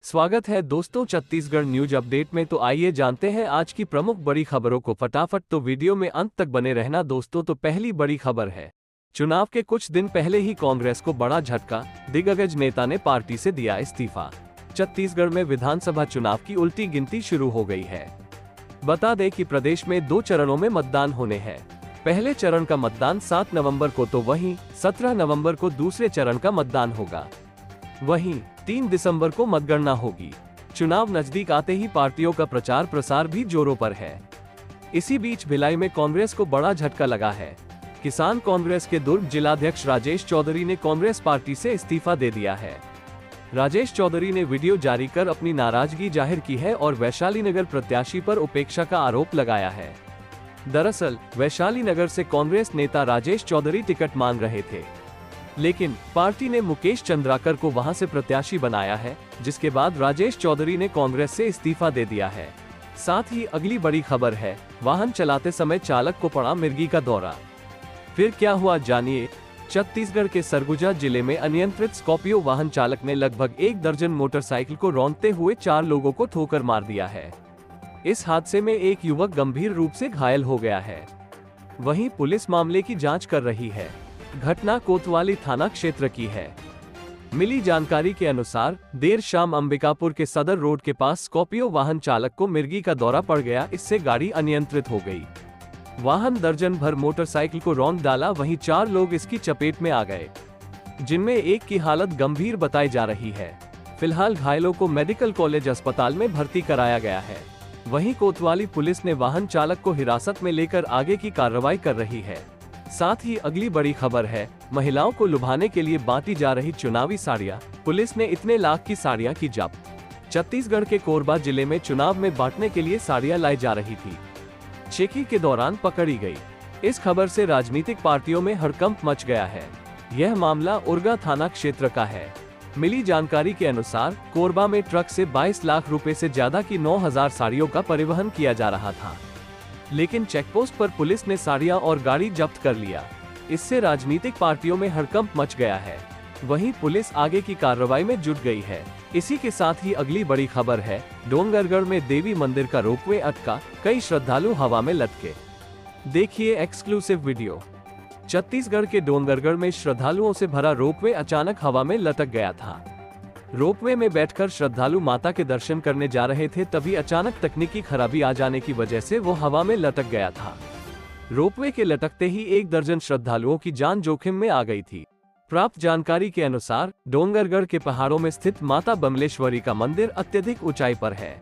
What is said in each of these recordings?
स्वागत है दोस्तों छत्तीसगढ़ न्यूज अपडेट में। तो आइए जानते हैं आज की प्रमुख बड़ी खबरों को फटाफट। तो वीडियो में अंत तक बने रहना दोस्तों। तो पहली बड़ी खबर है, चुनाव के कुछ दिन पहले ही कांग्रेस को बड़ा झटका, दिग्गज नेता ने पार्टी से दिया इस्तीफा। छत्तीसगढ़ में विधानसभा चुनाव की उल्टी गिनती शुरू हो गई है। बता दें कि प्रदेश में 2 चरणों में मतदान होने हैं। पहले चरण का मतदान 7 नवंबर को तो वहीं 17 नवंबर को दूसरे चरण का मतदान होगा। वहीं 3 दिसंबर को मतगणना होगी। चुनाव नजदीक आते ही पार्टियों का प्रचार प्रसार भी जोरों पर है। इसी बीच भिलाई में कांग्रेस को बड़ा झटका लगा है। किसान कांग्रेस के दुर्ग जिलाध्यक्ष राजेश चौधरी ने कांग्रेस पार्टी से इस्तीफा दे दिया है। राजेश चौधरी ने वीडियो जारी कर अपनी नाराजगी जाहिर की है और वैशाली नगर प्रत्याशी पर उपेक्षा का आरोप लगाया है। दरअसल वैशाली नगर से कांग्रेस नेता राजेश चौधरी टिकट मांग रहे थे, लेकिन पार्टी ने मुकेश चंद्राकर को वहां से प्रत्याशी बनाया है, जिसके बाद राजेश चौधरी ने कांग्रेस से इस्तीफा दे दिया है। साथ ही अगली बड़ी खबर है, वाहन चलाते समय चालक को पड़ा मिर्गी का दौरा। फिर क्या हुआ जानिए। छत्तीसगढ़ के सरगुजा जिले में अनियंत्रित स्कॉर्पियो वाहन चालक ने लगभग 1 दर्जन मोटरसाइकिल को रौंदते हुए 4 लोगों को ठोकर मार दिया है। इस हादसे में एक युवक गंभीर रूप से घायल हो गया है। वहीं पुलिस मामले की जांच कर रही है। घटना कोतवाली थाना क्षेत्र की है। मिली जानकारी के अनुसार देर शाम अंबिकापुर के सदर रोड के पास स्कॉर्पियो वाहन चालक को मिर्गी का दौरा पड़ गया। इससे गाड़ी अनियंत्रित हो गई। वाहन दर्जन भर मोटरसाइकिल को रौंद डाला। वहीं 4 लोग इसकी चपेट में आ गए, जिनमें एक की हालत गंभीर बताई जा रही है। फिलहाल घायलों को मेडिकल कॉलेज अस्पताल में भर्ती कराया गया है। वहीं कोतवाली पुलिस ने वाहन चालक को हिरासत में लेकर आगे की कार्रवाई कर रही है। साथ ही अगली बड़ी खबर है, महिलाओं को लुभाने के लिए बांटी जा रही चुनावी साड़ियां। पुलिस ने इतने लाख की साड़ियां की जब्त। छत्तीसगढ़ के कोरबा जिले में चुनाव में बांटने के लिए साड़ियां लाई जा रही थी। चेकी के दौरान पकड़ी गई। इस खबर से राजनीतिक पार्टियों में हड़कंप मच गया है। यह मामला उरगा थाना क्षेत्र का है। मिली जानकारी के अनुसार कोरबा में ट्रक से 22 लाख रुपए से ज्यादा की 9,000 साड़ियों का परिवहन किया जा रहा था, लेकिन चेकपोस्ट पर पुलिस ने साड़ियां और गाड़ी जब्त कर लिया। इससे राजनीतिक पार्टियों में हड़कंप मच गया है। वहीं पुलिस आगे की कार्रवाई में जुट गई है। इसी के साथ ही अगली बड़ी खबर है, डोंगरगढ़ में देवी मंदिर का रोपवे अटका, कई श्रद्धालु हवा में लटके। देखिए एक्सक्लूसिव वीडियो। छत्तीसगढ़ के डोंगरगढ़ में श्रद्धालुओं से भरा रोपवे अचानक हवा में लटक गया था। रोपवे में बैठकर श्रद्धालु माता के दर्शन करने जा रहे थे, तभी अचानक तकनीकी खराबी आ जाने की वजह से वो हवा में लटक गया था। रोपवे के लटकते ही 1 दर्जन श्रद्धालुओं की जान जोखिम में आ गई थी। प्राप्त जानकारी के अनुसार डोंगरगढ़ के पहाड़ों में स्थित माता बमलेश्वरी का मंदिर अत्यधिक ऊंचाई पर है।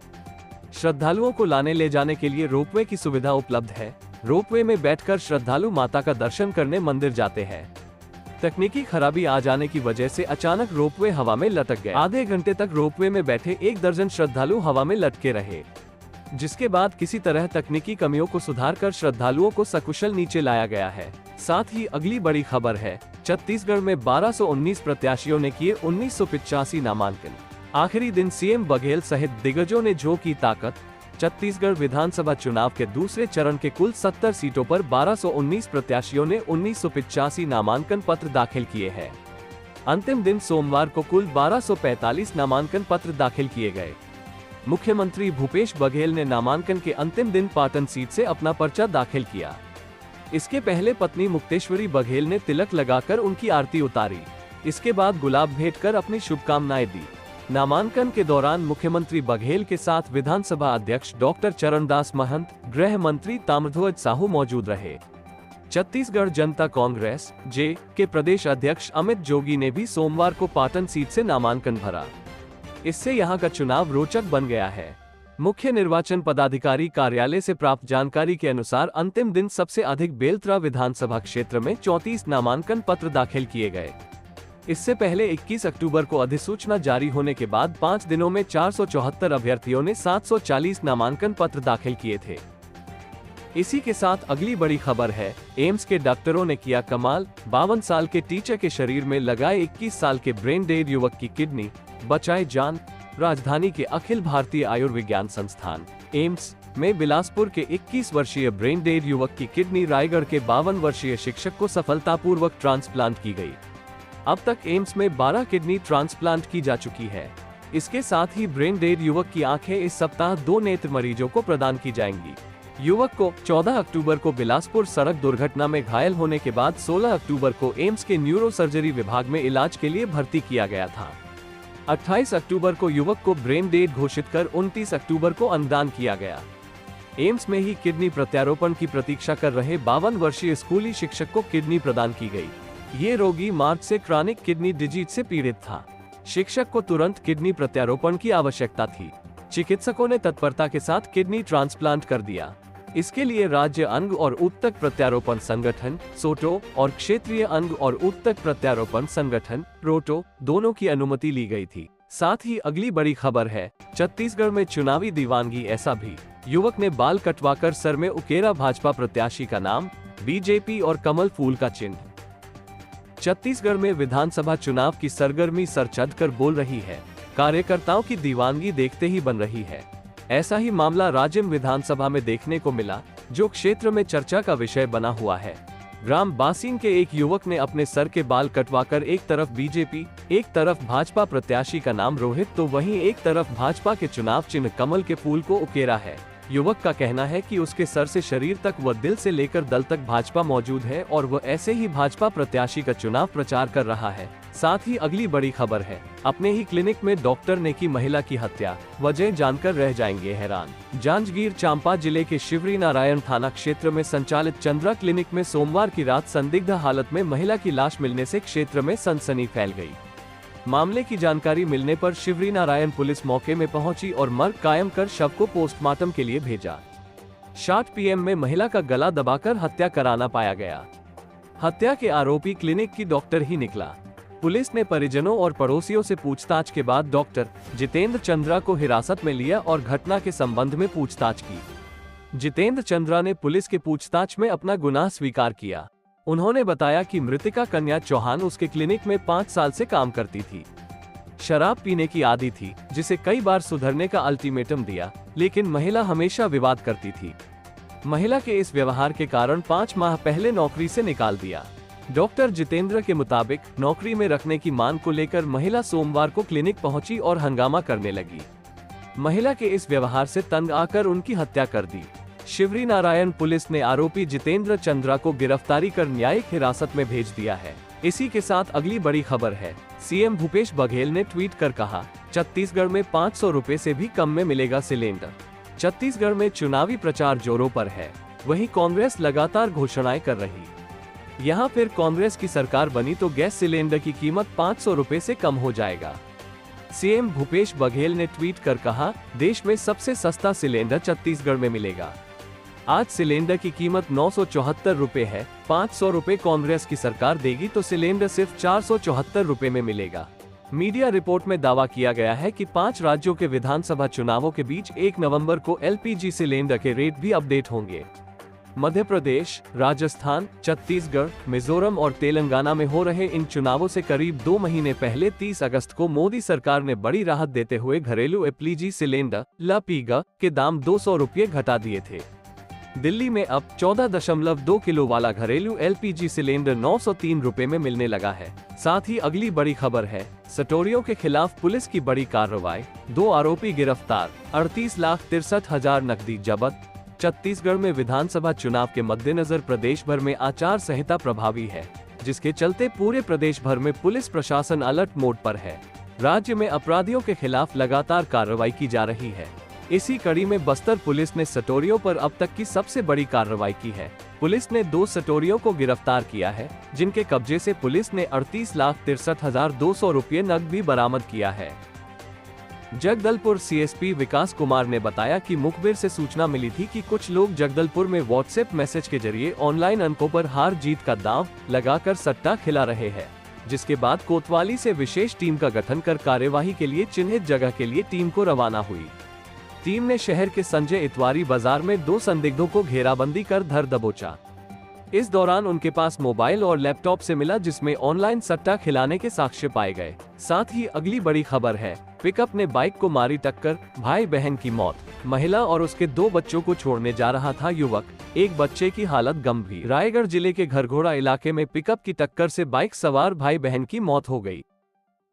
श्रद्धालुओं को लाने ले जाने के लिए रोपवे की सुविधा उपलब्ध है। रोपवे में बैठकर श्रद्धालु माता का दर्शन करने मंदिर जाते हैं। तकनीकी खराबी आ जाने की वजह से अचानक रोपवे हवा में लटक गया। आधे घंटे तक रोपवे में बैठे 1 दर्जन श्रद्धालु हवा में लटके रहे, जिसके बाद किसी तरह तकनीकी कमियों को सुधार कर श्रद्धालुओं को सकुशल नीचे लाया गया है। साथ ही अगली बड़ी खबर है, छत्तीसगढ़ में 1219 प्रत्याशियों ने किए 1985 नामांकन। आखिरी दिन सीएम बघेल सहित दिग्गजों ने झोंकी ताकत। छत्तीसगढ़ विधानसभा चुनाव के दूसरे चरण के कुल 70 सीटों पर 1219 प्रत्याशियों ने 1985 नामांकन पत्र दाखिल किए हैं। अंतिम दिन सोमवार को कुल 1245 नामांकन पत्र दाखिल किए गए। मुख्यमंत्री भूपेश बघेल ने नामांकन के अंतिम दिन पाटन सीट से अपना पर्चा दाखिल किया। इसके पहले पत्नी मुक्तेश्वरी बघेल ने तिलक लगाकर उनकी आरती उतारी। इसके बाद गुलाब भेंट कर अपनी शुभकामनाएं दी। नामांकन के दौरान मुख्यमंत्री बघेल के साथ विधानसभा अध्यक्ष डॉक्टर चरणदास महंत, गृह मंत्री ताम्रध्वज साहू मौजूद रहे। छत्तीसगढ़ जनता कांग्रेस जे के प्रदेश अध्यक्ष अमित जोगी ने भी सोमवार को पाटन सीट से नामांकन भरा। इससे यहां का चुनाव रोचक बन गया है। मुख्य निर्वाचन पदाधिकारी कार्यालय से प्राप्त जानकारी के अनुसार अंतिम दिन सबसे अधिक बेलतरा विधानसभा क्षेत्र में 34 नामांकन पत्र दाखिल किए गए। इससे पहले 21 अक्टूबर को अधिसूचना जारी होने के बाद 5 दिनों में 474 अभ्यर्थियों ने 740 नामांकन पत्र दाखिल किए थे। इसी के साथ अगली बड़ी खबर है, एम्स के डॉक्टरों ने किया कमाल। 52 साल के टीचर के शरीर में लगाए 21 साल के ब्रेन डेड युवक की किडनी, बचाए जान। राजधानी के अखिल भारतीय आयुर्विज्ञान संस्थान एम्स में बिलासपुर के 21 वर्षीय ब्रेन डेड युवक की किडनी रायगढ़ के 52 वर्षीय शिक्षक को सफलतापूर्वक ट्रांसप्लांट की गई। अब तक एम्स में 12 किडनी ट्रांसप्लांट की जा चुकी है। इसके साथ ही ब्रेन डेड युवक की आंखें इस सप्ताह 2 नेत्र मरीजों को प्रदान की जाएंगी। युवक को 14 अक्टूबर को बिलासपुर सड़क दुर्घटना में घायल होने के बाद 16 अक्टूबर को एम्स के न्यूरो सर्जरी विभाग में इलाज के लिए भर्ती किया गया था। 28 अक्टूबर को युवक को ब्रेन डेड घोषित कर 29 अक्टूबर को अंगदान किया गया। एम्स में ही किडनी प्रत्यारोपण की प्रतीक्षा कर रहे 52 वर्षीय स्कूली शिक्षक को किडनी प्रदान की गई। ये रोगी मार्च से क्रॉनिक किडनी डिजीज से पीड़ित था। शिक्षक को तुरंत किडनी प्रत्यारोपण की आवश्यकता थी। चिकित्सकों ने तत्परता के साथ किडनी ट्रांसप्लांट कर दिया। इसके लिए राज्य अंग और ऊतक प्रत्यारोपण संगठन सोटो और क्षेत्रीय अंग और ऊतक प्रत्यारोपण संगठन रोटो दोनों की अनुमति ली गई थी। साथ ही अगली बड़ी खबर है, छत्तीसगढ़ में चुनावी दीवानगी। ऐसा भी युवक ने बाल कटवाकर सर में उकेरा भाजपा प्रत्याशी का नाम, बीजेपी और कमल फूल का चिन्ह। छत्तीसगढ़ में विधानसभा चुनाव की सरगर्मी सर चढ़कर बोल रही है। कार्यकर्ताओं की दीवानगी देखते ही बन रही है। ऐसा ही मामला राजिम विधानसभा में देखने को मिला, जो क्षेत्र में चर्चा का विषय बना हुआ है। ग्राम बासीन के एक युवक ने अपने सर के बाल कटवाकर एक तरफ बीजेपी, एक तरफ भाजपा प्रत्याशी का नाम रोहित तो वहीं एक तरफ भाजपा के चुनाव चिन्ह कमल के फूल को उकेरा है। युवक का कहना है कि उसके सर से शरीर तक व दिल से लेकर दल तक भाजपा मौजूद है और वह ऐसे ही भाजपा प्रत्याशी का चुनाव प्रचार कर रहा है। साथ ही अगली बड़ी खबर है, अपने ही क्लिनिक में डॉक्टर ने की महिला की हत्या, वजह जानकर रह जाएंगे हैरान। जांजगीर चांपा जिले के शिवरी नारायण थाना क्षेत्र में संचालित चंद्रा क्लिनिक में सोमवार की रात संदिग्ध हालत में महिला की लाश मिलने से क्षेत्र में सनसनी फैल गई। मामले की जानकारी मिलने पर शिवरी नारायण पुलिस मौके में पहुंची और मर्ग कायम कर शव को पोस्टमार्टम के लिए भेजा। 60 PM में महिला का गला दबाकर हत्या कराना पाया गया। हत्या के आरोपी क्लिनिक की डॉक्टर ही निकला। पुलिस ने परिजनों और पड़ोसियों से पूछताछ के बाद डॉक्टर जितेंद्र चंद्रा को हिरासत में लिया और घटना के संबंध में पूछताछ की। जितेंद्र चंद्रा ने पुलिस के पूछताछ में अपना गुनाह स्वीकार किया। उन्होंने बताया कि मृतका कन्या चौहान उसके क्लिनिक में 5 साल से काम करती थी। शराब पीने की आदी थी, जिसे कई बार सुधरने का अल्टीमेटम दिया, लेकिन महिला हमेशा विवाद करती थी। महिला के इस व्यवहार के कारण 5 माह पहले नौकरी से निकाल दिया। डॉक्टर जितेंद्र के मुताबिक नौकरी में रखने की मांग को लेकर महिला सोमवार को क्लिनिक पहुंची और हंगामा करने लगी। महिला के इस व्यवहार से तंग आकर उनकी हत्या कर दी। शिवरी नारायण पुलिस ने आरोपी जितेंद्र चंद्रा को गिरफ्तारी कर न्यायिक हिरासत में भेज दिया है। इसी के साथ अगली बड़ी खबर है, सीएम भूपेश बघेल ने ट्वीट कर कहा, छत्तीसगढ़ में 500 रुपए से भी कम में मिलेगा सिलेंडर। छत्तीसगढ़ में चुनावी प्रचार जोरों पर है, वहीं कांग्रेस लगातार घोषणाएं कर रही। यहाँ फिर कांग्रेस की सरकार बनी तो गैस सिलेंडर की कीमत 500 रुपए से कम हो जाएगा। सीएम भूपेश बघेल ने ट्वीट कर कहा, देश में सबसे सस्ता सिलेंडर छत्तीसगढ़ में मिलेगा। आज सिलेंडर की कीमत 974 रुपए है। 500 रुपए कांग्रेस की सरकार देगी तो सिलेंडर सिर्फ 474 रुपए में मिलेगा। मीडिया रिपोर्ट में दावा किया गया है कि 5 राज्यों के विधानसभा चुनावों के बीच 1 नवंबर को एलपीजी सिलेंडर के रेट भी अपडेट होंगे। मध्य प्रदेश, राजस्थान, छत्तीसगढ़, मिजोरम और तेलंगाना में हो रहे इन चुनावों से करीब 2 महीने पहले 30 अगस्त को मोदी सरकार ने बड़ी राहत देते हुए घरेलू एलपीजी सिलेंडर LPG के दाम 200 रुपये घटा दिए थे। दिल्ली में अब 14.2 किलो वाला घरेलू एलपीजी सिलेंडर 903 रुपए में मिलने लगा है। साथ ही अगली बड़ी खबर है, सटोरियों के खिलाफ पुलिस की बड़ी कार्रवाई, 2 आरोपी गिरफ्तार, 38,63,000 नकदी जब्त। छत्तीसगढ़ में विधानसभा चुनाव के मद्देनजर प्रदेश भर में आचार संहिता प्रभावी है, जिसके चलते पूरे प्रदेश भर में पुलिस प्रशासन अलर्ट मोड पर है। राज्य में अपराधियों के खिलाफ लगातार कार्रवाई की जा रही है। इसी कड़ी में बस्तर पुलिस ने सटोरियों पर अब तक की सबसे बड़ी कार्रवाई की है। पुलिस ने 2 सटोरियों को गिरफ्तार किया है, जिनके कब्जे से पुलिस ने 38,63,200 रुपये नकद भी बरामद किया है। जगदलपुर सीएसपी विकास कुमार ने बताया कि मुखबिर से सूचना मिली थी कि कुछ लोग जगदलपुर में व्हाट्सएप मैसेज के जरिए ऑनलाइन अंकों पर हार जीत का दांव लगाकर सट्टा खिला रहे हैं, जिसके बाद कोतवाली से विशेष टीम का गठन कर कार्यवाही के लिए चिन्हित जगह के लिए टीम को रवाना हुई। टीम ने शहर के संजय इतवारी बाजार में 2 संदिग्धों को घेराबंदी कर धर दबोचा। इस दौरान उनके पास मोबाइल और लैपटॉप से मिला, जिसमें ऑनलाइन सट्टा खिलाने के साक्ष्य पाए गए। साथ ही अगली बड़ी खबर है, पिकअप ने बाइक को मारी टक्कर, भाई बहन की मौत। महिला और उसके 2 बच्चों को छोड़ने जा रहा था युवक, एक बच्चे की हालत गंभीर। रायगढ़ जिले के घरघोड़ा इलाके में पिकअप की टक्कर से बाइक सवार भाई बहन की मौत हो गई।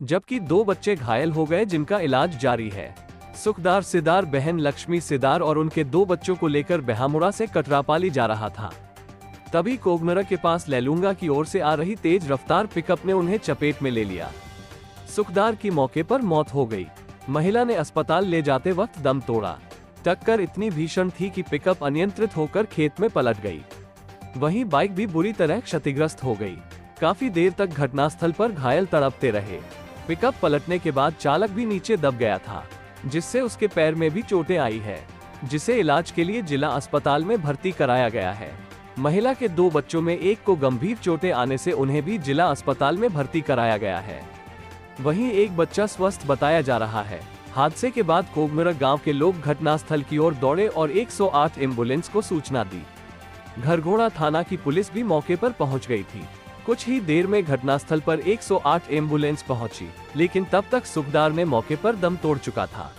जबकि 2 बच्चे घायल हो गए जिनका इलाज जारी है। सुखदार सिदार बहन लक्ष्मी सिदार और उनके 2 बच्चों को लेकर बेहामुड़ा से कटरापाली जा रहा था। तभी कोगनरा के पास लेलूंगा की ओर से आ रही तेज रफ्तार पिकअप ने उन्हें चपेट में ले लिया। सुखदार की मौके पर मौत हो गई। महिला ने अस्पताल ले जाते वक्त दम तोड़ा। टक्कर इतनी भीषण थी कि पिकअप अनियंत्रित होकर खेत में पलट गई। वहीं बाइक भी बुरी तरह क्षतिग्रस्त हो गई। काफी देर तक घटनास्थल पर घायल तड़पते रहे। पिकअप पलटने के बाद चालक भी नीचे दब गया था, जिससे उसके पैर में भी चोटें आई है, जिसे इलाज के लिए जिला अस्पताल में भर्ती कराया गया है। महिला के 2 बच्चों में एक को गंभीर चोटें आने से उन्हें भी जिला अस्पताल में भर्ती कराया गया है। वहीं एक बच्चा स्वस्थ बताया जा रहा है। हादसे के बाद कोगनरा गांव के लोग घटनास्थल की ओर दौड़े और 108 एम्बुलेंस को सूचना दी। घरघोड़ा थाना की पुलिस भी मौके पर पहुंच गई थी। कुछ ही देर में घटनास्थल पर 108 एम्बुलेंस पहुंची, लेकिन तब तक सुखदार ने मौके पर दम तोड़ चुका था।